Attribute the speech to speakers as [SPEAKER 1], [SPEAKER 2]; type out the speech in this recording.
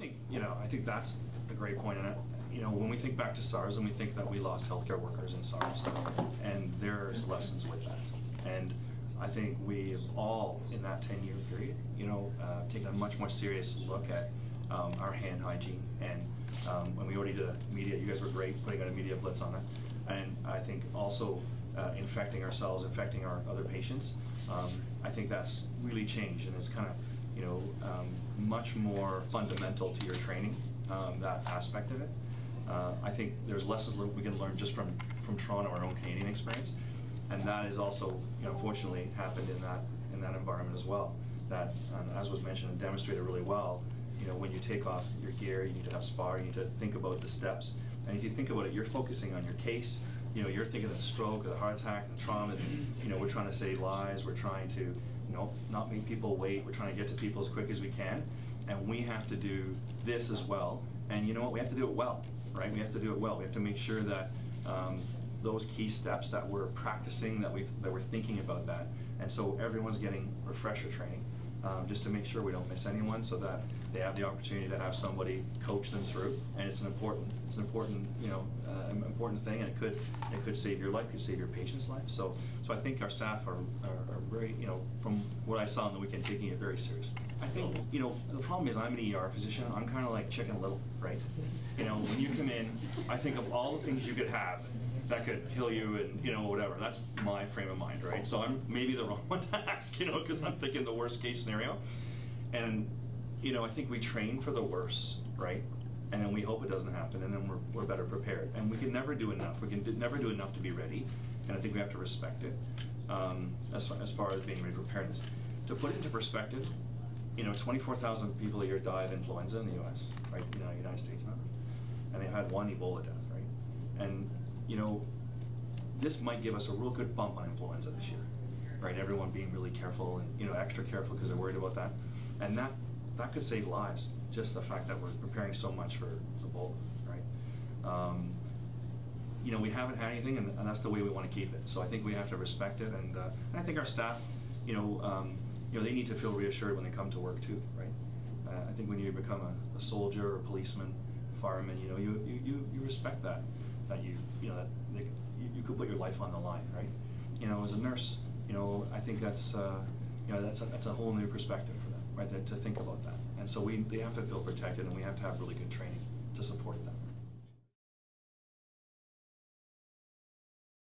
[SPEAKER 1] I think that's a great point. And when we think back to SARS and we think that we lost healthcare workers in SARS, and there's lessons with that. And I think we've all, in that 10-year period, taken a much more serious look at our hand hygiene. And when we already did a media, you guys were great putting out a media blitz on it. And I think also infecting ourselves, infecting our other patients. I think that's really changed, and it's kind of much more fundamental to your training, that aspect of it. I think there's lessons we can learn just from Toronto, our own Canadian experience, and that is also, unfortunately, happened in that environment as well. That, as was mentioned and demonstrated really well, when you take off your gear, you need to have spar, you need to think about the steps, and if you think about it, you're focusing on your case. You're thinking of the stroke, the heart attack, the trauma. We're trying to save lives. We're trying to, not make people wait. We're trying to get to people as quick as we can, and we have to do this as well. And you know what? We have to do it well, right? We have to do it well. We have to make sure that those key steps that we're practicing, that we're thinking about that, and so everyone's getting refresher training, just to make sure we don't miss anyone, so that they have the opportunity to have somebody coach them through. And it's an important thing, and it could save your life, could save your patient's life. So I think our staff are very, from what I saw on the weekend, taking it very seriously. I think, the problem is I'm an ER physician. I'm kind of like Chicken Little, right? When you come in, I think of all the things you could have that could kill you, and whatever. That's my frame of mind, right? So I'm maybe the wrong one to ask, because I'm thinking the worst case scenario. And I think we train for the worst, right? And then we hope it doesn't happen, and then we're better prepared. And we can never do enough. We can never do enough to be ready, and I think we have to respect it as far as being ready preparedness. To put it into perspective, 24,000 people a year die of influenza in the U.S., right? United States now, and they've had one Ebola death, right? And this might give us a real good bump on influenza this year, right? Everyone being really careful and extra careful because they're worried about that, and that could save lives. Just the fact that we're preparing so much for Ebola, right? We haven't had anything, and that's the way we want to keep it. So I think we have to respect it, and I think our staff, they need to feel reassured when they come to work too, right? I think when you become a soldier or a policeman, fireman, you respect that you could put your life on the line, right? As a nurse, I think that's that's a whole new perspective for them, right? To think about that, and so they have to feel protected, and we have to have really good training to support that.